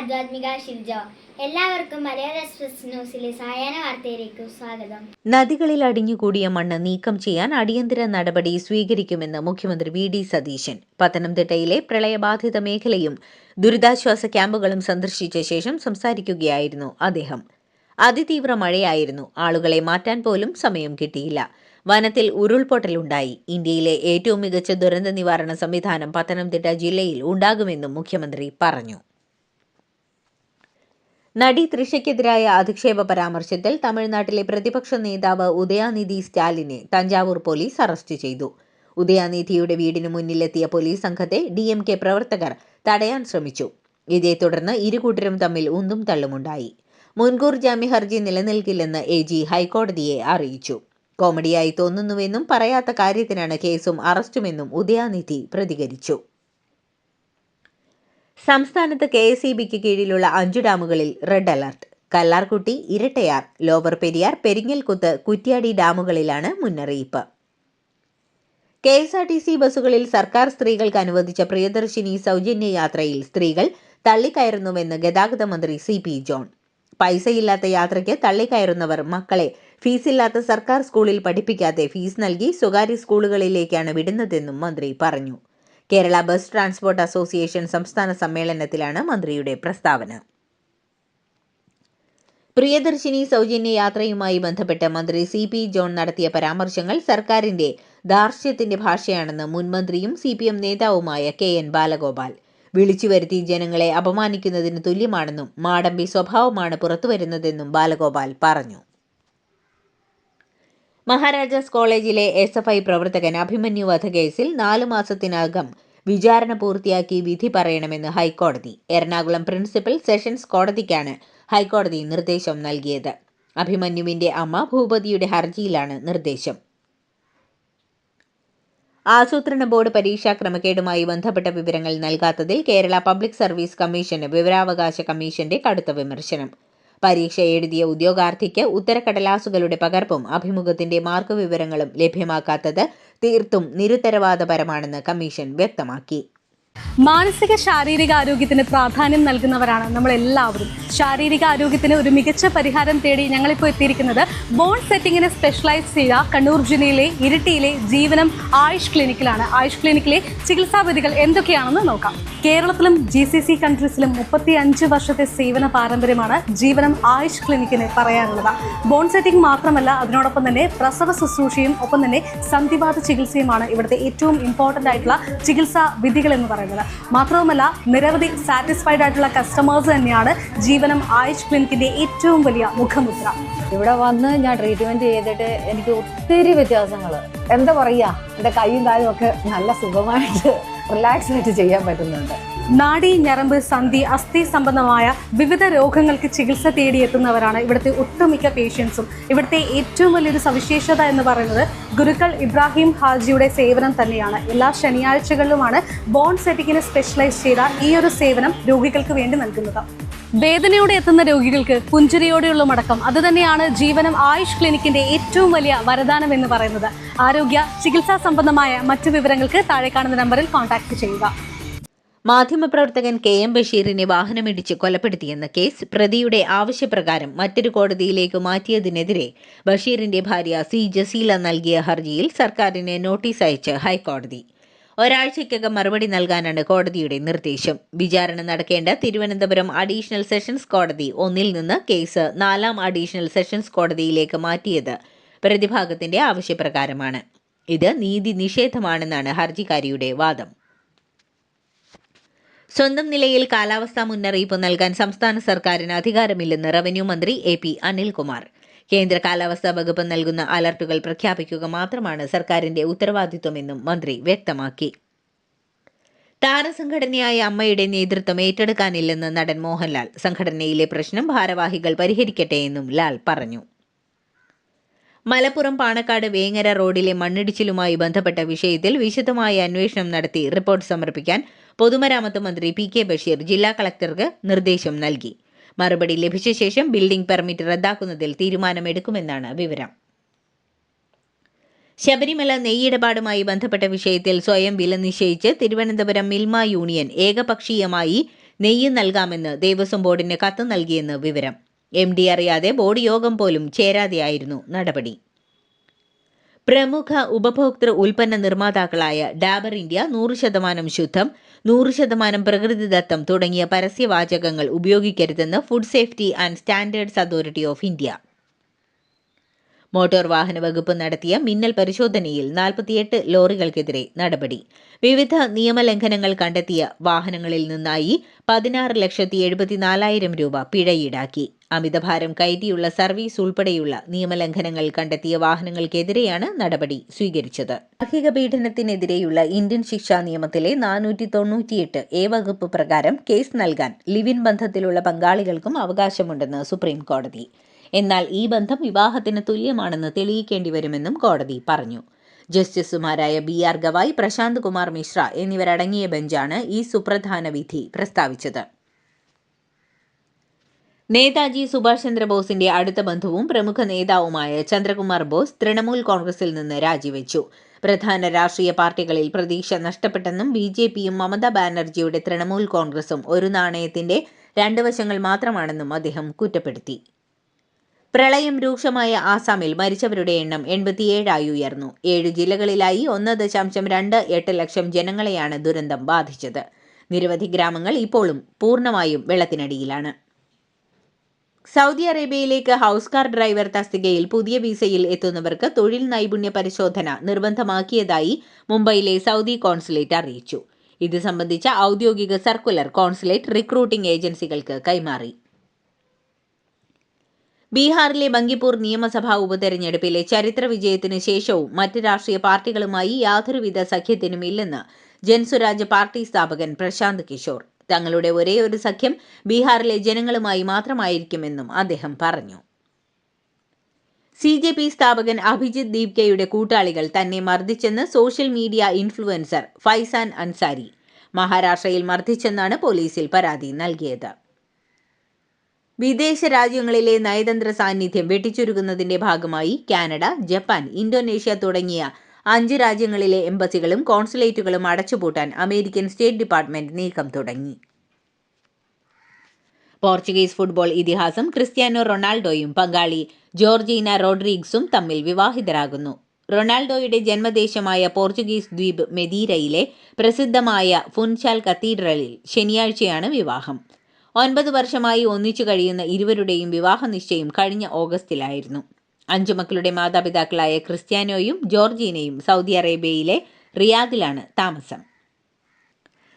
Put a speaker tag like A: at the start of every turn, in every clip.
A: ആധ്യാത്മിക ഷിൽജ. എല്ലാവർക്കും മലയാള എക്സ്പ്രസ് ന്യൂസിലെ സായാഹ്ന വാർത്തയിലേക്ക് സ്വാഗതം.
B: നദികളിൽ അടിഞ്ഞുകൂടിയ മണ്ണ് നീക്കം ചെയ്യാൻ അടിയന്തര നടപടി സ്വീകരിക്കുമെന്ന് മുഖ്യമന്ത്രി വി.ഡി. സതീശൻ. പത്തനംതിട്ടയിലെ പ്രളയബാധിത മേഖലയും ദുരിതാശ്വാസ ക്യാമ്പുകളും സന്ദർശിച്ച ശേഷം സംസാരിക്കുകയായിരുന്നു അദ്ദേഹം. അതിതീവ്ര മഴയായിരുന്നു. ആളുകളെ മാറ്റാൻ പോലും സമയം കിട്ടിയില്ല. വനത്തിൽ ഉരുൾപൊട്ടലുണ്ടായി. ഇന്ത്യയിലെ ഏറ്റവും മികച്ച ദുരന്ത നിവാരണ സംവിധാനം പത്തനംതിട്ട ജില്ലയിൽ ഉണ്ടാകുമെന്നും മുഖ്യമന്ത്രി പറഞ്ഞു. നടി തൃഷയ്ക്കെതിരായ അധിക്ഷേപ പരാമർശത്തിൽ തമിഴ്നാട്ടിലെ പ്രതിപക്ഷ നേതാവ് ഉദയാനിധി സ്റ്റാലിനെ തഞ്ചാവൂർ പോലീസ് അറസ്റ്റ് ചെയ്തു. ഉദയാനിധിയുടെ വീടിന് മുന്നിലെത്തിയ പോലീസ് സംഘത്തെ DMK പ്രവർത്തകർ തടയാൻ ശ്രമിച്ചു. ഇതേ തുടർന്ന് ഇരുകൂട്ടരും തമ്മിൽ ഉന്തും തള്ളുമുണ്ടായി. മുൻകൂർ ജാമ്യ ഹർജി നിലനിൽക്കില്ലെന്ന് AG ഹൈക്കോടതിയെ അറിയിച്ചു. കോമഡിയായി തോന്നുന്നുവെന്നും പറയാത്ത കാര്യത്തിനാണ് കേസും അറസ്റ്റുമെന്നും ഉദയാനിധി പ്രതികരിച്ചു. സംസ്ഥാനത്ത് KSEBിക്ക് കീഴിലുള്ള 5 ഡാമുകളിൽ red alert. Kallarkutty, Irattayar, lower Periyar, Peringalkuthu, Kuttiady ഡാമുകളിലാണ് മുന്നറിയിപ്പ്. KSRTC ബസ്സുകളിൽ സർക്കാർ സ്ത്രീകൾക്ക് അനുവദിച്ച പ്രിയദർശിനി സൗജന്യ യാത്രയിൽ സ്ത്രീകൾ തള്ളിക്കയറുന്നുവെന്ന് ഗതാഗത മന്ത്രി CP ജോൺ. പൈസയില്ലാത്ത യാത്രയ്ക്ക് തള്ളിക്കയറുന്നവർ മക്കളെ ഫീസില്ലാത്ത സർക്കാർ സ്കൂളിൽ പഠിപ്പിക്കാതെ ഫീസ് നൽകി സ്വകാര്യ സ്കൂളുകളിലേക്കാണ് വിടുന്നതെന്നും മന്ത്രി പറഞ്ഞു. കേരള ബസ് ട്രാൻസ്പോർട്ട് അസോസിയേഷൻ സംസ്ഥാന സമ്മേളനത്തിലാണ് മന്ത്രിയുടെ പ്രസ്താവന. പ്രിയദർശിനി സൗജന്യ യാത്രയുമായി ബന്ധപ്പെട്ട് മന്ത്രി CP ജോൺ നടത്തിയ പരാമർശങ്ങൾ സർക്കാരിന്റെ ധാർഷ്ട്യത്തിന്റെ ഭാഷയാണെന്ന് മുൻമന്ത്രിയും CPM നേതാവുമായ KN ബാലഗോപാൽ. വിളിച്ചുവരുത്തി ജനങ്ങളെ അപമാനിക്കുന്നതിന് തുല്യമാണെന്നും മാടമ്പി സ്വഭാവമാണ് പുറത്തുവരുന്നതെന്നും ബാലഗോപാൽ പറഞ്ഞു. മഹാരാജാസ് കോളേജിലെ SFI പ്രവർത്തകൻ അഭിമന്യു വധക്കേസിൽ 4 മാസത്തിനകം വിചാരണ പൂർത്തിയാക്കി വിധി പറയണമെന്ന് ഹൈക്കോടതി. എറണാകുളം പ്രിൻസിപ്പൽ സെഷൻസ് കോടതിക്കാണ് ഹൈക്കോടതി നിർദ്ദേശം നൽകിയത്. അഭിമന്യുവിന്റെ അമ്മ ഭൂപതിയുടെ ഹർജിയിലാണ് നിർദ്ദേശം. ആസൂത്രണ ബോർഡ് പരീക്ഷാ ക്രമക്കേടുമായി ബന്ധപ്പെട്ട വിവരങ്ങൾ നൽകാത്തതിൽ കേരള പബ്ലിക് സർവീസ് കമ്മീഷന് വിവരാവകാശ കമ്മീഷന്റെ കടുത്ത വിമർശനം. പരീക്ഷ എഴുതിയ ഉദ്യോഗാർത്ഥിക്ക് ഉത്തരക്കടലാസുകളുടെ പകർപ്പും അഭിമുഖത്തിന്റെ മാർക്ക് വിവരങ്ങളും ലഭ്യമാക്കാത്തത് തീർത്തും നിരുത്തരവാദപരമാണെന്ന് കമ്മീഷൻ വ്യക്തമാക്കി.
C: മാനസിക ശാരീരിക ആരോഗ്യത്തിന് പ്രാധാന്യം നൽകുന്നവരാണ് നമ്മൾ എല്ലാവരും. ശാരീരിക ആരോഗ്യത്തിന് ഒരു മികച്ച പരിഹാരം തേടി ഞങ്ങളിപ്പോൾ എത്തിയിരിക്കുന്നത് ബോൺ സെറ്റിങ്ങിന് സ്പെഷ്യലൈസ് ചെയ്ത കണ്ണൂർ ജില്ലയിലെ ഇരിട്ടിയിലെ ജീവനം ആയുഷ് ക്ലിനിക്കിലാണ്. ആയുഷ് ക്ലിനിക്കിലെ ചികിത്സാവിധികൾ എന്തൊക്കെയാണെന്ന് നോക്കാം. കേരളത്തിലും GCC കൺട്രീസിലും 35 വർഷത്തെ സേവന പാരമ്പര്യമാണ് ജീവനം ആയുഷ് ക്ലിനിക്കിന് പറയാനുള്ളത്. ബോൺ സെറ്റിംഗ് മാത്രമല്ല, അതിനോടൊപ്പം തന്നെ പ്രസവ ശുശ്രൂഷയും ഒപ്പം തന്നെ സന്ധിവാത ചികിത്സയുമാണ് ഇവിടുത്തെ ഏറ്റവും ഇമ്പോർട്ടൻ്റ് ആയിട്ടുള്ള ചികിത്സാ വിധികൾ എന്ന് പറയുന്നത്. മാത്രവുമല്ല, നിരവധി സാറ്റിസ്ഫൈഡ് ആയിട്ടുള്ള കസ്റ്റമേഴ്സ് തന്നെയാണ് ജീവനം ആയുഷ് ക്ലിനിക്കിന്റെ ഏറ്റവും വലിയ മുഖമുദ്ര.
D: ഇവിടെ വന്ന് ഞാൻ ട്രീറ്റ്മെന്റ് ചെയ്തിട്ട് എനിക്ക് ഒത്തിരി വ്യത്യാസങ്ങൾ, എന്താ പറയുക, എൻ്റെ കൈയും കാലും ഒക്കെ നല്ല സുഖമായിട്ട് റിലാക്സ് ആയിട്ട് ചെയ്യാൻ പറ്റുന്നുണ്ട്.
C: നാഡി, ഞരമ്പ്, സന്ധി, അസ്ഥി സംബന്ധമായ വിവിധ രോഗങ്ങൾക്ക് ചികിത്സ തേടിയെത്തുന്നവരാണ് ഇവിടുത്തെ ഒട്ടുമിക്ക പേഷ്യൻസും. ഇവിടുത്തെ ഏറ്റവും വലിയൊരു സവിശേഷത എന്ന് പറയുന്നത് ഗുരുക്കൾ ഇബ്രാഹിം ഹാജിയുടെ സേവനം തന്നെയാണ്. എല്ലാ ശനിയാഴ്ചകളിലുമാണ് ബോൺ സെറ്റിങ്ങിന് സ്പെഷ്യലൈസ് ചെയ്ത ഈ ഒരു സേവനം രോഗികൾക്ക് വേണ്ടി നൽകുന്നത്. വേദനയോടെ എത്തുന്ന രോഗികൾക്ക് പുഞ്ചിരിയോടെയുള്ള മടക്കം, അതുതന്നെയാണ് ജീവനം ആയുഷ് ക്ലിനിക്കിന്റെ ഏറ്റവും വലിയ വരദാനം എന്ന് പറയുന്നത്. ആരോഗ്യ ചികിത്സാ സംബന്ധമായ മറ്റു വിവരങ്ങൾക്ക് താഴെ കാണുന്ന നമ്പറിൽ കോൺടാക്ട് ചെയ്യുക.
B: മാധ്യമപ്രവർത്തകൻ KM ബഷീറിനെ വാഹനമിടിച്ച് കൊലപ്പെടുത്തിയെന്ന കേസ് പ്രതിയുടെ ആവശ്യപ്രകാരം മറ്റൊരു കോടതിയിലേക്ക് മാറ്റിയതിനെതിരെ ബഷീറിന്റെ ഭാര്യ C. ജസീല നൽകിയ ഹർജിയിൽ സർക്കാരിന് നോട്ടീസ് അയച്ച് ഹൈക്കോടതി. ഒരാഴ്ചയ്ക്കകം മറുപടി നൽകാനാണ് കോടതിയുടെ നിർദ്ദേശം. വിചാരണ നടക്കേണ്ട തിരുവനന്തപുരം അഡീഷണൽ സെഷൻസ് കോടതി 1 നിന്ന് കേസ് 4ാം അഡീഷണൽ സെഷൻസ് കോടതിയിലേക്ക് മാറ്റിയത് പ്രതിഭാഗത്തിന്റെ ആവശ്യപ്രകാരമാണ്. ഇത് നീതി നിഷേധമാണെന്നാണ് ഹർജിക്കാരിയുടെ വാദം. സ്വന്തം നിലയിൽ കാലാവസ്ഥാ മുന്നറിയിപ്പ് നൽകാൻ സംസ്ഥാന സർക്കാരിന് അധികാരമില്ലെന്ന് റവന്യൂ മന്ത്രി AP അനിൽകുമാർ. കേന്ദ്ര കാലാവസ്ഥാ വകുപ്പ് നൽകുന്ന അലർട്ടുകൾ പ്രഖ്യാപിക്കുക മാത്രമാണ് സർക്കാരിന്റെ ഉത്തരവാദിത്വമെന്നും മന്ത്രി വ്യക്തമാക്കി. താരസംഘടനയായ അമ്മയുടെ നേതൃത്വം ഏറ്റെടുക്കാനില്ലെന്ന് നടൻ മോഹൻലാൽ. സംഘടനയിലെ പ്രശ്നം ഭാരവാഹികൾ പരിഹരിക്കട്ടെ എന്നും ലാൽ പറഞ്ഞു. മലപ്പുറം പാണക്കാട് വേങ്ങര റോഡിലെ മണ്ണിടിച്ചിലുമായി ബന്ധപ്പെട്ട വിഷയത്തിൽ വിശദമായ അന്വേഷണം നടത്തി റിപ്പോർട്ട് സമർപ്പിക്കാൻ പൊതുമരാമത്ത് മന്ത്രി PK ബഷീർ ജില്ലാ കളക്ടർക്ക് നിർദ്ദേശം നൽകി. മറുപടി ലഭിച്ച ശേഷം ബിൽഡിംഗ് പെർമിറ്റ് റദ്ദാക്കുന്നതിൽ തീരുമാനമെടുക്കുമെന്നാണ് വിവരം. ശബരിമല നെയ്യിടപാടുമായി ബന്ധപ്പെട്ട വിഷയത്തിൽ സ്വയം വില നിശ്ചയിച്ച് തിരുവനന്തപുരം മിൽമ യൂണിയൻ ഏകപക്ഷീയമായി നെയ്യ് നൽകാമെന്ന് ദേവസ്വം ബോർഡിന് കത്ത് നൽകിയെന്ന് വിവരം. MD അറിയാതെ ബോർഡ് യോഗം പോലും ചേരാതെയായിരുന്നു നടപടി. പ്രമുഖ ഉപഭോക്തൃ ഉൽപ്പന്ന നിർമ്മാതാക്കളായ ഡാബർ ഇന്ത്യ 100% ശുദ്ധം, 100% പ്രകൃതിദത്തം തുടങ്ങിയ പരസ്യവാചകങ്ങൾ ഉപയോഗിക്കരുതെന്ന് food safety and standards authority of India. Motor വാഹന വകുപ്പ് നടത്തിയ മിന്നൽ പരിശോധനയിൽ 48 ലോറികൾക്കെതിരെ നടപടി. വിവിധ നിയമലംഘനങ്ങൾ കണ്ടെത്തിയ വാഹനങ്ങളിൽ നിന്നായി 16,74,000 രൂപ പിഴ ഈടാക്കി. അമിതഭാരം കയറ്റിയുള്ള സർവീസ് ഉൾപ്പെടെയുള്ള നിയമലംഘനങ്ങൾ കണ്ടെത്തിയ വാഹനങ്ങൾക്കെതിരെയാണ് നടപടി സ്വീകരിച്ചത്. ഗാർഹിക പീഡനത്തിനെതിരെയുള്ള ഇന്ത്യൻ ശിക്ഷാ നിയമത്തിലെ 498A വകുപ്പ് പ്രകാരം കേസ് നൽകാൻ ലിവ് ഇൻ ബന്ധത്തിലുള്ള പങ്കാളികൾക്കും അവകാശമുണ്ടെന്ന് സുപ്രീം കോടതി. എന്നാൽ ഈ ബന്ധം വിവാഹത്തിന് തുല്യമാണെന്ന് തെളിയിക്കേണ്ടി വരുമെന്നും കോടതി പറഞ്ഞു. ജസ്റ്റിസുമാരായ BR ഗവായ്, പ്രശാന്ത് കുമാർ മിശ്ര എന്നിവരടങ്ങിയ ബെഞ്ചാണ് ഈ സുപ്രധാന വിധി പ്രസ്താവിച്ചത്. നേതാജി സുഭാഷ് ചന്ദ്രബോസിന്റെ അടുത്ത ബന്ധുവും പ്രമുഖ നേതാവുമായ ചന്ദ്രകുമാർ ബോസ് തൃണമൂൽ കോൺഗ്രസിൽ നിന്ന് രാജിവെച്ചു. പ്രധാന രാഷ്ട്രീയ പാർട്ടികളിൽ പ്രതീക്ഷ നഷ്ടപ്പെട്ടെന്നും BJPയും മമതാ ബാനർജിയുടെ തൃണമൂൽ കോൺഗ്രസും ഒരു നാണയത്തിന്റെ 2 വശങ്ങൾ മാത്രമാണെന്നും അദ്ദേഹം കുറ്റപ്പെടുത്തി. പ്രളയം രൂക്ഷമായ ആസാമിൽ മരിച്ചവരുടെ എണ്ണം 87 ഉയർന്നു. 7 ജില്ലകളിലായി 1.28 ലക്ഷം ജനങ്ങളെയാണ് ദുരന്തം ബാധിച്ചത്. നിരവധി ഗ്രാമങ്ങൾ ഇപ്പോഴും പൂർണ്ണമായും വെള്ളത്തിനടിയിലാണ്. സൗദി അറേബ്യയിലേക്ക് ഹൗസ് കാർ ഡ്രൈവർ തസ്തികയിൽ പുതിയ വിസയിൽ എത്തുന്നവർക്ക് തൊഴിൽ നൈപുണ്യ പരിശോധന നിർബന്ധമാക്കിയതായി മുംബൈയിലെ സൗദി കോൺസുലേറ്റ് അറിയിച്ചു. ഇത് സംബന്ധിച്ച ഔദ്യോഗിക സർക്കുലർ കോൺസുലേറ്റ് റിക്രൂട്ടിംഗ് ഏജൻസികൾക്ക് കൈമാറി. ബീഹാറിലെ ബങ്കിപ്പൂർ നിയമസഭാ ഉപതെരഞ്ഞെടുപ്പിലെ ചരിത്ര വിജയത്തിന് ശേഷവും മറ്റ് രാഷ്ട്രീയ പാർട്ടികളുമായി യാതൊരുവിധ സഖ്യത്തിനുമില്ലെന്ന് ജൻസുരാജ് പാർട്ടി സ്ഥാപകൻ പ്രശാന്ത് കിഷോർ. തങ്ങളുടെ ഒരേയൊരു സഖ്യം ബീഹാറിലെ ജനങ്ങളുമായി മാത്രമായിരിക്കുമെന്നും അദ്ദേഹം പറഞ്ഞു. CJP സ്ഥാപകൻ അഭിജിത്ത് ദീപ്കയുടെ കൂട്ടാളികൾ തന്നെ മർദ്ദിച്ചെന്ന് social media influencer Faizan Ansari മഹാരാഷ്ട്രയിൽ മർദ്ദിച്ചെന്നാണ് പോലീസിൽ പരാതി നൽകിയത്. വിദേശ രാജ്യങ്ങളിലെ നയതന്ത്ര സാന്നിധ്യം വെട്ടിച്ചുരുക്കുന്നതിന്റെ ഭാഗമായി കാനഡ, ജപ്പാൻ, ഇന്തോനേഷ്യ തുടങ്ങിയ 5 രാജ്യങ്ങളിലെ എംബസികളും കോൺസുലേറ്റുകളും അടച്ചുപൂട്ടാൻ അമേരിക്കൻ സ്റ്റേറ്റ് ഡിപ്പാർട്ട്മെന്റ് നീക്കം തുടങ്ങി. പോർച്ചുഗീസ് ഫുട്ബോൾ ഇതിഹാസം ക്രിസ്ത്യാനോ റൊണാൾഡോയും പങ്കാളി ജോർജീന റോഡ്രിഗ്സും തമ്മിൽ വിവാഹിതരാകുന്നു. റൊണാൾഡോയുടെ ജന്മദേശമായ പോർച്ചുഗീസ് ദ്വീപ് മെദീരയിലെ പ്രസിദ്ധമായ ഫുൻചാൽ കത്തീഡ്രലിൽ ശനിയാഴ്ചയാണ് വിവാഹം. 9 വർഷമായി ഒന്നിച്ചു കഴിയുന്ന ഇരുവരുടെയും വിവാഹ നിശ്ചയം കഴിഞ്ഞ ഓഗസ്റ്റിലായിരുന്നു. 5 മക്കളുടെ മാതാപിതാക്കളായ ക്രിസ്ത്യാനോയും ജോർജീനയും സൗദി അറേബ്യയിലെ റിയാദിലാണ് താമസം.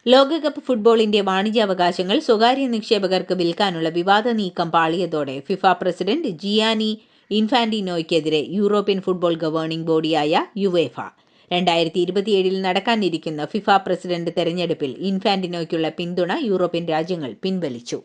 B: ലോകകപ്പ് ഫുട്ബോളിന്റെ വാണിജ്യാവകാശങ്ങൾ സ്വകാര്യ നിക്ഷേപകർക്ക് വിൽക്കാനുള്ള വിവാദ നീക്കം പാളിയതോടെ ഫിഫ പ്രസിഡന്റ് ജിയാനി ഇൻഫാന്റിനോയ്ക്കെതിരെ യൂറോപ്യൻ ഫുട്ബോൾ ഗവേണിംഗ് ബോഡിയായ യുവേഫ 2027 നടക്കാനിരിക്കുന്ന ഫിഫ പ്രസിഡന്റ് തെരഞ്ഞെടുപ്പിൽ ഇൻഫാന്റിനോയ്ക്കുള്ള പിന്തുണ യൂറോപ്യൻ രാജ്യങ്ങൾ പിൻവലിച്ചു.